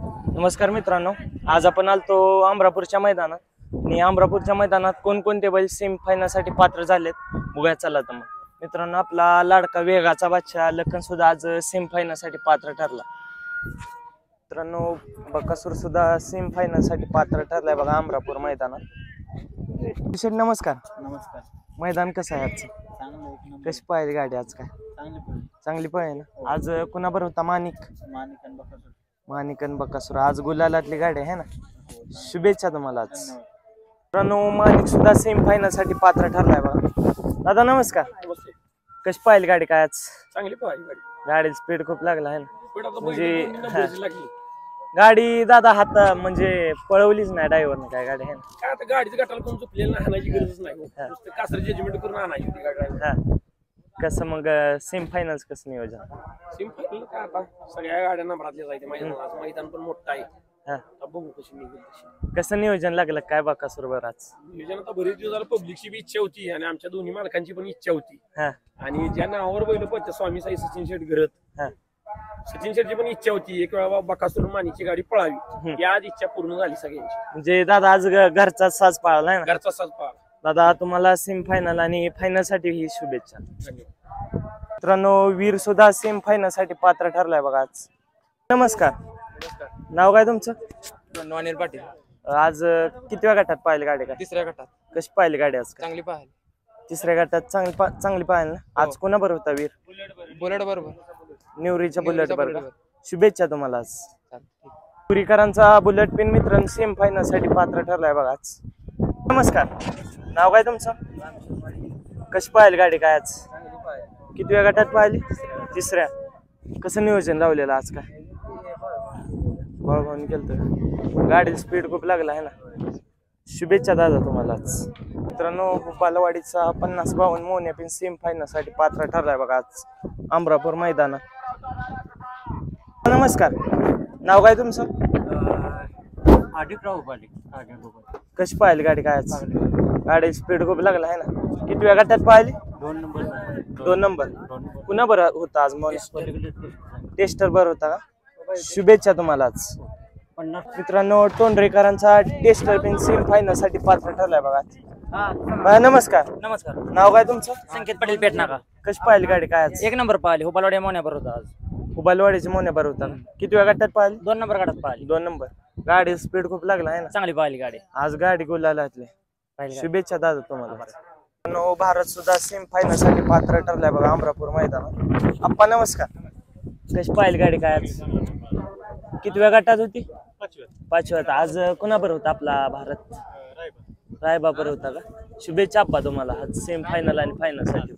नमस्कार मित्रांनो, आज आपण आलतो अमरापूरच्या मैदानात आणि अमरापूरच्या मैदानात कोणकोणते बैल सेमी फायनलसाठी पात्र झालेत बघूया. चला तर मग मित्रांनो, आपला लाडका वेगाचा बादशाह लखन सुद्धा आज सेमी फायनलसाठी पात्र ठरला. मित्रांनो, बकासूर सुद्धा सेमी फायनलसाठी पात्र ठरलाय बघा अमरापूर मैदानात. नमस्कार. नमस्कार. मैदान कसं आहे आजचं? चांगलं. कशी पाहिली गाडी आज? काय चांगली पाहिजे ना. आज कुणाबर होता? माणिक आणि बकासूर. आज गुलालातली गाडी आहे ना. शुभेच्छा तुम्हाला आज. मित्रांनो, माणिक सुद्धा सेमी फायनल साठी पात्र ठरलाय बघा. दादा नमस्कार. कशी पाहिली गाडी? काय आज? चांगली पाहिजे. गाडी स्पीड खूप लागला आहे ना. म्हणजे गाडी दादा हात म्हणजे पळवलीच नाही ड्रायव्हरने. काय गाडी आहे ना. आता गाडीचं गटाला कोण चुकलेलं नाही, आणायची गरजच नाही. कासर जजमेंट करून आणायची ती गाडी. कसं मग सेमी फायनल कसं नियोजन? सेमी फायनल काय आता सगळ्या गाड्या नंबरातल्या जायचे. मैदान पण मोठं आहे. बघू कशी निघेल तशी. कसं नियोजन लागलं काय बकासूर बरं आज? नियोजन आता बरेच दिवस झालं. पब्लिकची बी इच्छा होती आणि आमच्या दोन्ही मालकांची पण इच्छा होती. आणि ज्या नावावर बैल पडते स्वामी साई सचिन शेठ घरत, सचिन शेठची पण इच्छा होती एक वेळा बकासूर माणिकची गाडी पळावी. ती आज इच्छा पूर्ण झाली सगळ्यांची. म्हणजे दादा आज घरचा साज पाळलाय ना. घरचा साज पाळला. दादा तुम्हाला सेमी फायनल आणि फायनल साठी ही शुभेच्छा. मित्रांनो, वीर सुद्धा सेमी फायनल साठी पात्र ठरलाय बघा आज. नमस्कार. नाव काय तुमचं? अनिल पाटील. आज कितव्या गटात पाहिली गाडी? काय तिसऱ्या गटात. कशी पाहिली गाडी आज? चांगली पाहिली. तिसऱ्या गटात चांगली पाहिली ना. आज कोणा बरोबर होता वीर? बुलेट बरोबर. निवरीच्या बुलेट बरोबर. शुभेच्छा तुम्हाला आज. पुरीकरांचा बुलेट पिन मित्रांनो सेमी फायनल साठी पात्र ठरलाय बघा आज. नमस्कार. नाव काय तुमचं? कशी पाहिली गाडी? काय आज? कितव्या गटात पाहिली? तिसऱ्या. कसं नियोजन लावलेलं आज? काय भाऊभाऊन केलं? गाडीला स्पीड खूप लागला आहे ना. शुभेच्छा दादा तुम्हाला आज. मित्रांनो, बालवाडीचा 50-52 मोन्या पिन सेमी फायनल साठी पात्र ठरलाय बघा आज अमरापूर मैदानात. नमस्कार. नाव काय तुमचं? कशी पाहिली गाडी? काय आज? गाडी स्पीड खूप लागला आहे ना. कितव्या गटात पाहिली? 2 नंबर. पुन्हा बरं होता आज? टेस्टर बरं होता का? शुभेच्छा तुम्हाला आज. मित्रांनो, टोंडरेकरांचा टेस्टर पिन सेमी फायनल साठी पात्र ठरलाय बघा. नमस्कार. नमस्कार. नाव काय तुमचं? संकेत पाटील पेटनाका. कशी पाहिली गाडी? काय आज? 1 नंबर पाहिली. हुबालवाडी मोन्यावर होता आज. हुबालवाडीच्या मोन्यावर होता. कितव्या गटात पाहिली? 2 नंबर गाडात पाहिली. 2 नंबर. गाडी स्पीड खूप लागला आहे ना. चांगली पाहिली गाडी. आज गाडी गुलालातली. शुभेच्छा दादा तुम्हाला. भारत सुद्धा सेमी फायनल साठी पात्र ठरलाय बघा अमरापूर मैदानात. अप्पा नमस्कार. कशी पाहिली गाडी? काय आज? कितव्या गटात होती? 5व्यात. आज कुणाबर होता आपला भारत? रायबाबर होता का? शुभेच्छा अप्पा तुम्हाला आज सेमी फायनल आणि फायनल साठी.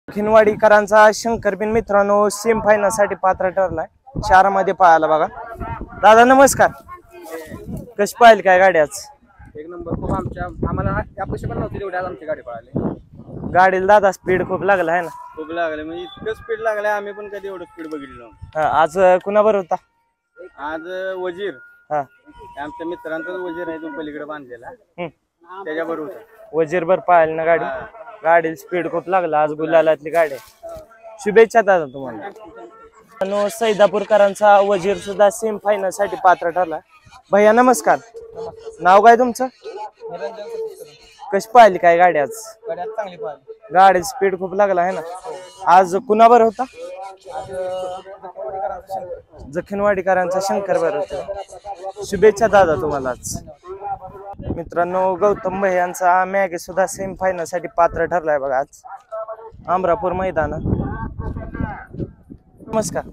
खिनवाडीकरांचा शंकर बिन मित्रांनो सेमी फायनल साठी पात्र ठरलाय. 4 मध्ये पाहायला बघा. दादा नमस्कार. कशी पाहिली काय गाडी आज? 1 नंबर. खूप आम्हाला अपेक्षा पण नव्हती तेवढी आज आमची गाडी पळाली. गाडीला दादा स्पीड खूप लागला आहे ना. खूप लागले म्हणजे इतकं स्पीड लागलंय आम्ही पण कधी एवढं स्पीड बघितलं. आज कुणाबर होता? आज वजीर. आमच्या मित्रांचा वजीर आहे तो पलीकडे बांधलेला, त्याच्याबरोबर होता. वजीर बर पाहिली ना गाडी. गाडी स्पीड खूप लागला. आज गुलालातली गाडी. शुभेच्छा दादा तुम्हाला. सैदापूरकरांचा वजीर सुद्धा सेमी फायनल साठी पात्र ठरला. भैया नमस्कार. नाव काय तुमचं? कशी पाहिली काय गाडी आज? चांगली पाहिली. गाडी स्पीड खूप लागला आहे ना. आज कुणाबर होता? जखीनवाडीकरांचा शंकर बर होता. शुभेच्छा दादा तुम्हाला आज. मित्रांनो, गौतम भैयांचा मॅगे सुद्धा सेमी फायनल साठी पात्र ठरलाय बघा आज अमरापूर मैदानात. नमस्कार.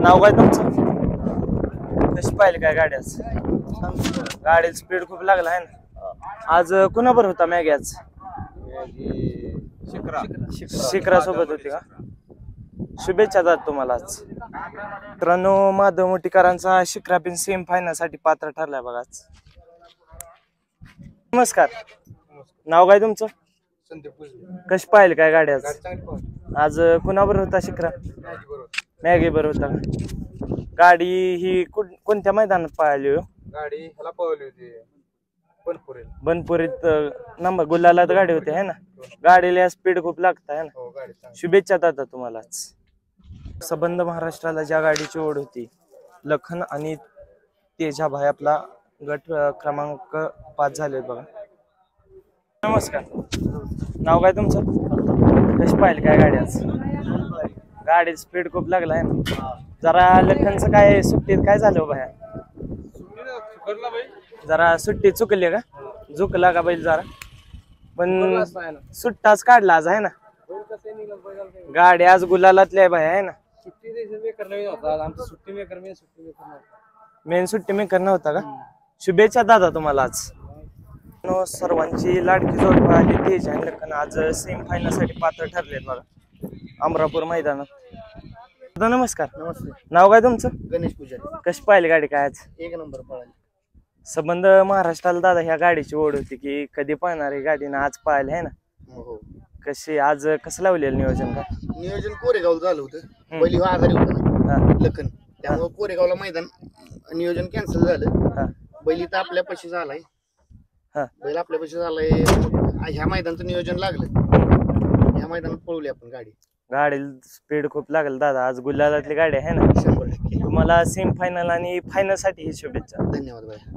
नाव काय तुमचं? कशी पाहिली काय गाडी आज? गाडी स्पीड खूप लागला आहे ना. आज कुणाबर होता मॅगे? आज शिखरा सोबत होती का? शुभेच्छा दादा तुम्हाला आज. मित्रांनो, माधव मोठीकरांचा शिखरा पिन सेमी फायनल साठी पात्र ठरलाय बघा आज. नमस्कार. नाव काय तुमचं? कशी पाहिली काय गाडी आज? आज कुणाबर होता शिखरा? मॅगे बरोबर होता का? गाडी ही कोणत्या मैदानात पाहिली? गाडी ह्याला पळवली होती बनपुरीत. नंबर गुलालात गाडी होती है ना. गाडीला स्पीड खूप लागत आहे ना. शुभेच्छा दादा तुम्हाला. संबंध महाराष्ट्राला ज्या गाडीची ओढ होती, लखन आणि तेजाभाई आपला गट क्रमांक 5 झाले बघा. नमस्कार, नाव काय तुमचं? कशी पाहिली काय गाडी आज? गाडी स्पीड खूप लागला आहे ना. जरा लखनचं काय सुट्टीत काय झालं बाया? जरा सुट्टी चुकली का? झुकला का बैल जरा? पण सुट्टाच काढला आज आहे ना. गाडी आज गुलालातल्या बाया आहे ना. मेन सुट्टी मेकर नव्हता का? शुभेच्छा दादा तुम्हाला आज. सर्वांची लाडकी जोड पाहिली तेज आणि लखन आज सेमी फायनल साठी पात्र ठरले बघा अमरापूर मैदानात. दादा नमस्कार. नमस्ते. नाव काय तुमचं? गणेश पुजारी. कशी पाहिली गाडी काय आज? एक नंबर पळाली. संबंध महाराष्ट्राला दादा ह्या गाडीची ओढ होती की कधी पाहणार ही गाडी ना आज पाहिली आहे ना. हो. कशी आज कसं लावलेलं नियोजन काय? नियोजन कोरेगाव झालं होतं. पहिली आजारी होता ना लखन, त्यामुळे कोरेगावला मैदान नियोजन कॅन्सल झालं. बैल तर आपल्या पैसे झालाय. बैल आपल्या पैसे झालाय. ह्या मैदानचं नियोजन लागलं. ह्या मैदानात पळवली आपण गाडी. गाडी स्पीड खूप लागल दादा. आज गुलालातली गाडी आहे ना. 100%. तुम्हाला सेमी फायनल आणि फायनल साठी ही शुभेच्छा. धन्यवाद बाय.